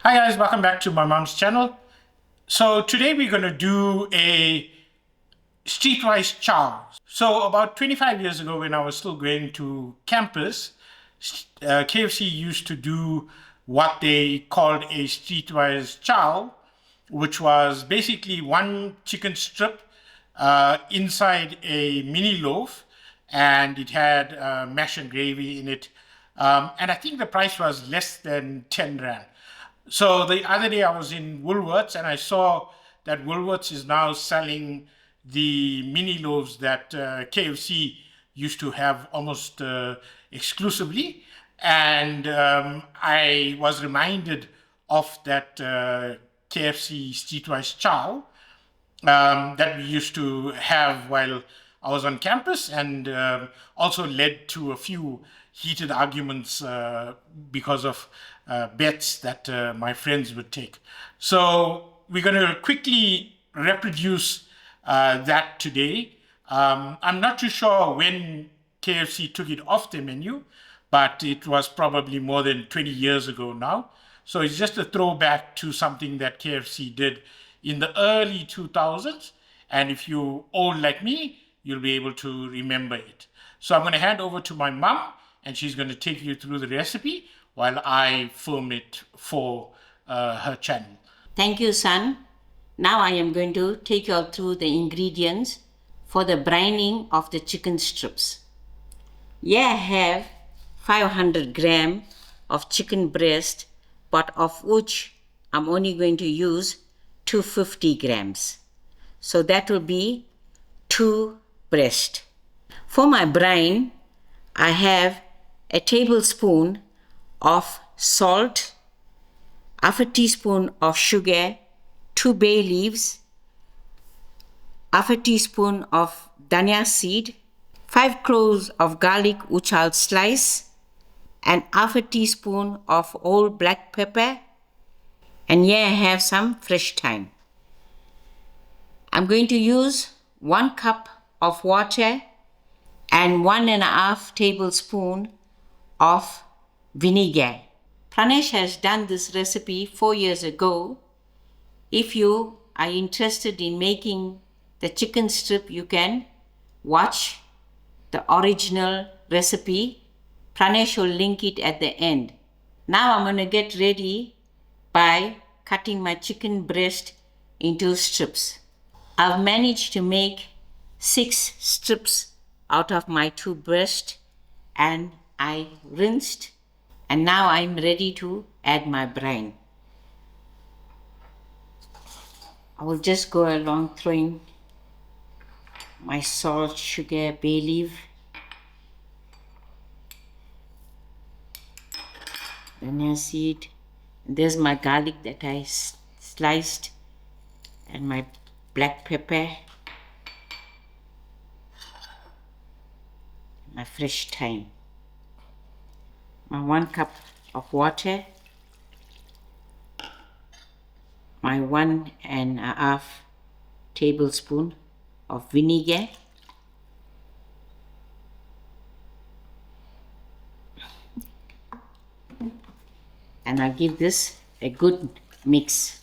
Hi guys, welcome back to my mom's channel. So today we're going to do a streetwise chow. So about 25 years ago when I was still going to campus, KFC used to do what they called a streetwise chow, which was basically one chicken strip inside a mini loaf, and it had mash and gravy in it. And I think the price was less than 10 rand. So the other day I was in Woolworths and I saw that Woolworths is now selling the mini loaves that KFC used to have almost exclusively. And I was reminded of that KFC Streetwise Chow that we used to have while I was on campus, and also led to a few heated arguments because of bets that my friends would take. So we're going to quickly reproduce that today. I'm not too sure when KFC took it off the menu, but it was probably more than 20 years ago now. So it's just a throwback to something that KFC did in the early 2000s. And if you're old like me, you'll be able to remember it. So I'm going to hand over to my mom, and she's going to take you through the recipe while I film it for her channel. Thank you, son. Now I am going to take you all through the ingredients for the brining of the chicken strips. Here I have 500 gram of chicken breast, but of which I'm only going to use 250 grams. So that will be 2 breast. For my brine, I have a tablespoon of salt, half a teaspoon of sugar, 2 bay leaves, half a teaspoon of dhania seed, 5 cloves of garlic which I'll slice, and half a teaspoon of whole black pepper, and here I have some fresh thyme. I'm going to use 1 cup of water and 1.5 tablespoon of vinegar. Pranesh has done this recipe 4 years ago. If you are interested in making the chicken strip, you can watch the original recipe. Pranesh will link it at the end. Now I'm going to get ready by cutting my chicken breast into strips. I've managed to make 6 strips out of my 2 breast, and I rinsed, and now I'm ready to add my brine. I will just go along throwing my salt, sugar, bay leaf, dhania seed. There's my garlic that I sliced, and my black pepper, my fresh thyme, my 1 cup of water, my 1.5 tablespoon of vinegar, and I'll give this a good mix.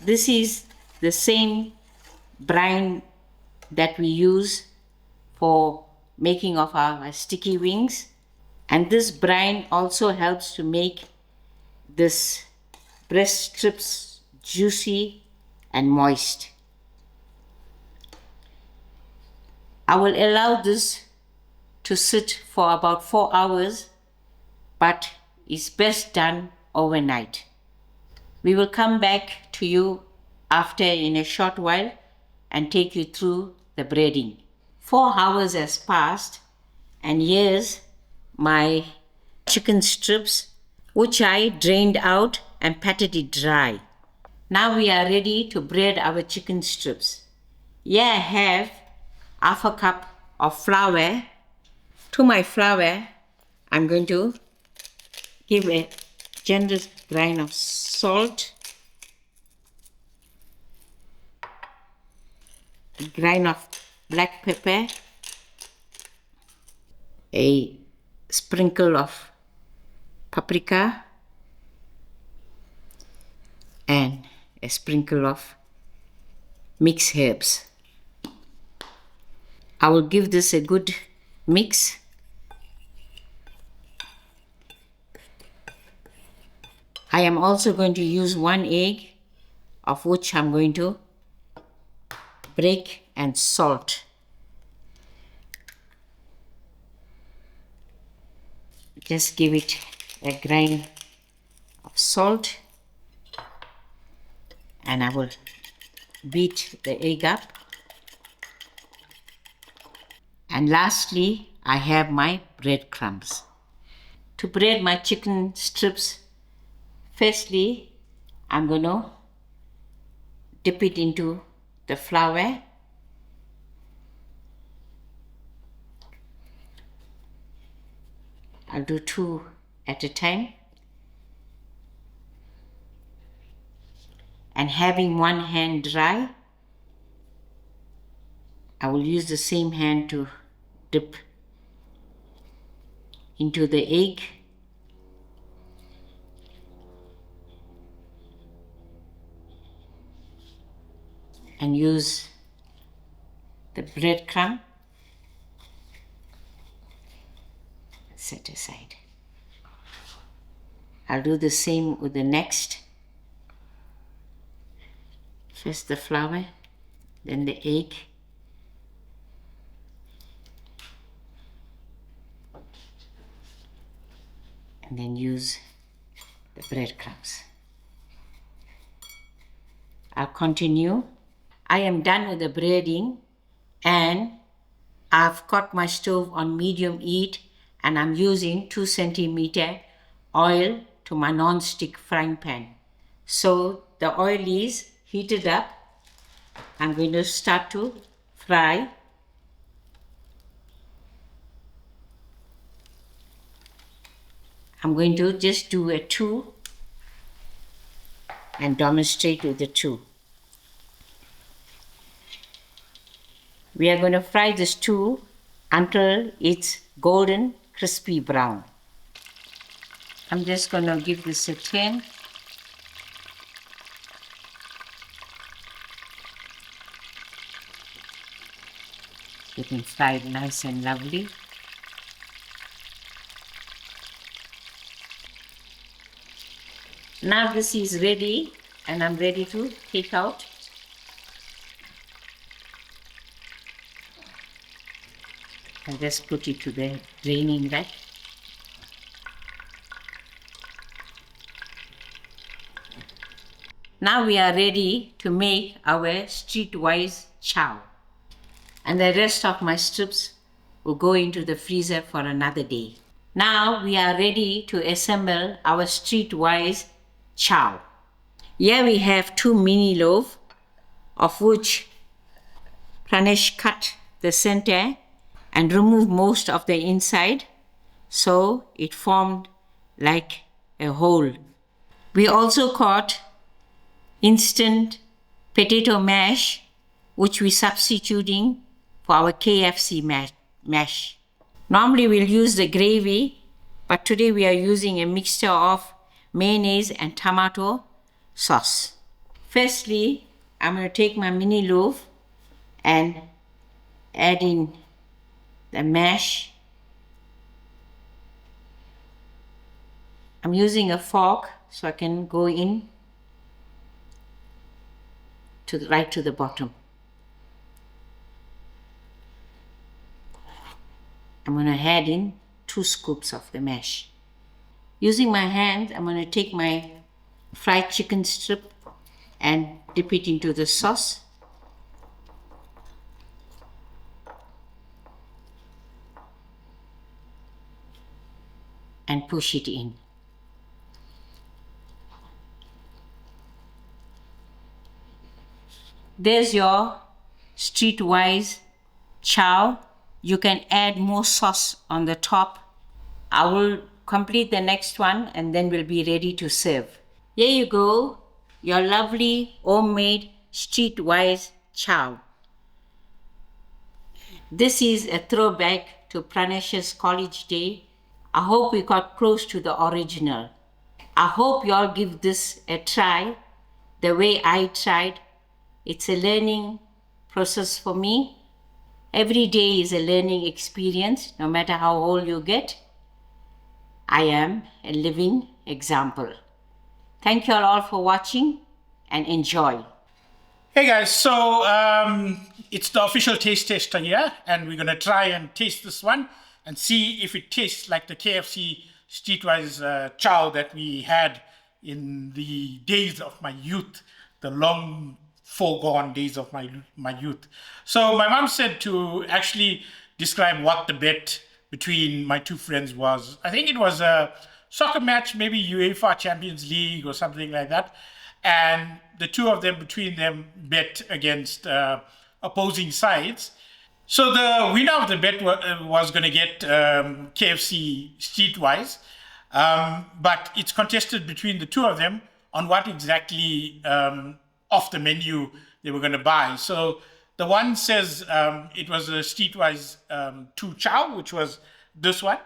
This is the same brine that we use for making of our sticky wings, and this brine also helps to make this breast strips juicy and moist. I will allow this to sit for about 4 hours, but it's best done overnight. We will come back to you after in a short while and take you through the breading. 4 hours has passed, and here's my chicken strips, which I drained out and patted it dry. Now we are ready to bread our chicken strips. Here I have half a cup of flour. To my flour, I'm going to give a generous grain of salt, a grain of black pepper, a sprinkle of paprika, and a sprinkle of mixed herbs. I will give this a good mix. I am also going to use 1 egg, of which I'm going to break and salt. Just give it a grain of salt, and I will beat the egg up. And lastly, I have my breadcrumbs. To bread my chicken strips, firstly, I'm going to dip it into the flour. I'll do 2 at a time. And having one hand dry, I will use the same hand to dip into the egg. And use the breadcrumb. Set aside. I'll do the same with the next. First the flour, then the egg. And then use the breadcrumbs. I'll continue. I am done with the breading, and I've got my stove on medium heat, and I'm using 2 centimeter oil to my non-stick frying pan. So the oil is heated up. I'm going to start to fry. I'm going to just do a 2 and demonstrate with the 2. We are going to fry this 2 until it's golden, crispy brown. I'm just going to give this a turn. Getting fried nice and lovely. Now this is ready, and I'm ready to take out. I'll just put it to the draining rack. Now we are ready to make our streetwise chow. And the rest of my strips will go into the freezer for another day. Now we are ready to assemble our streetwise chow. Here we have 2 mini loaves, of which Pranesh cut the center and removed most of the inside, so it formed like a hole. We also caught instant potato mash, which we're substituting for our KFC mash. Normally we'll use the gravy, but today we are using a mixture of mayonnaise and tomato sauce. Firstly, I'm going to take my mini loaf and add in the mash. I'm using a fork so I can go in right to the bottom. I'm going to add in 2 scoops of the mash. Using my hand, I'm going to take my fried chicken strip and dip it into the sauce. And push it in. There's your streetwise chow. You can add more sauce on the top. I will complete the next one and then we'll be ready to serve. Here you go, your lovely homemade streetwise chow. This is a throwback to Pranesh's college day. I hope we got close to the original. I hope you all give this a try the way I tried. It's a learning process for me. Every day is a learning experience, no matter how old you get. I am a living example. Thank you all for watching and enjoy. Hey guys, so it's the official taste tester here, and we're gonna try and taste this one and see if it tastes like the KFC streetwise chow that we had in the days of my youth, the long foregone days of my youth. So my mom said to actually describe what the bet between my two friends was. I think it was a soccer match, maybe UEFA Champions League or something like that. And the two of them, between them, bet against opposing sides. So the winner of the bet was going to get KFC streetwise, but it's contested between the two of them on what exactly off the menu they were going to buy. So the one says it was a streetwise two chow, which was this one,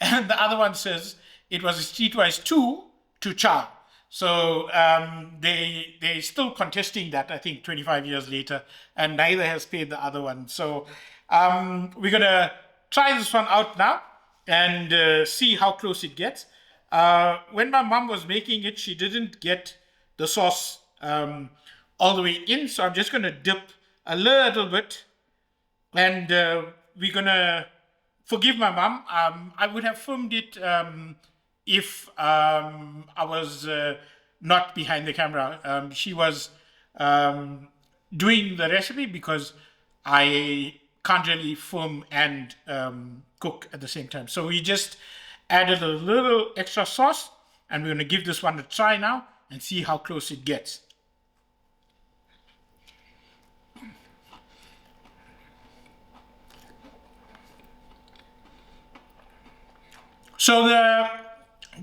and the other one says it was a streetwise two chow. So they're still contesting that, I think, 25 years later, and neither has paid the other one. So we're going to try this one out now and see how close it gets. When my mom was making it, she didn't get the sauce all the way in, so I'm just going to dip a little bit, and we're going to forgive my mom. I would have filmed it if I was not behind the camera. She was doing the recipe because I can't really film and cook at the same time. So we just added a little extra sauce, and we're going to give this one a try now and see how close it gets. So the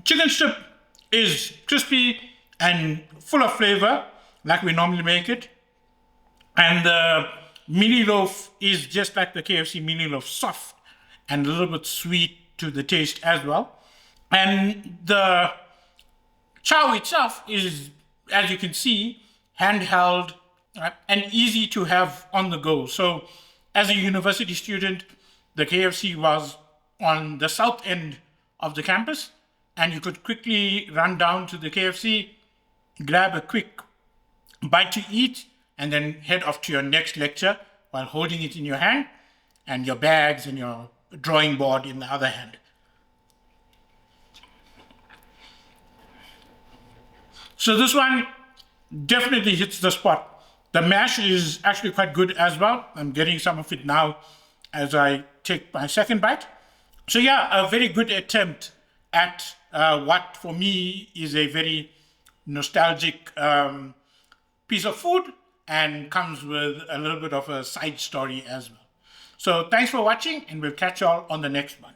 chicken strip is crispy and full of flavor, like we normally make it. And the mini loaf is just like the KFC mini loaf, soft and a little bit sweet to the taste as well. And the chow itself is, as you can see, handheld and easy to have on the go. So as a university student, the KFC was on the south end of the campus, and you could quickly run down to the KFC, grab a quick bite to eat, and then head off to your next lecture while holding it in your hand and your bags and your drawing board in the other hand. So this one definitely hits the spot. The mash is actually quite good as well. I'm getting some of it now as I take my second bite. So yeah, a very good attempt at what for me is a very nostalgic piece of food, and comes with a little bit of a side story as well. So thanks for watching, and we'll catch you all on the next one.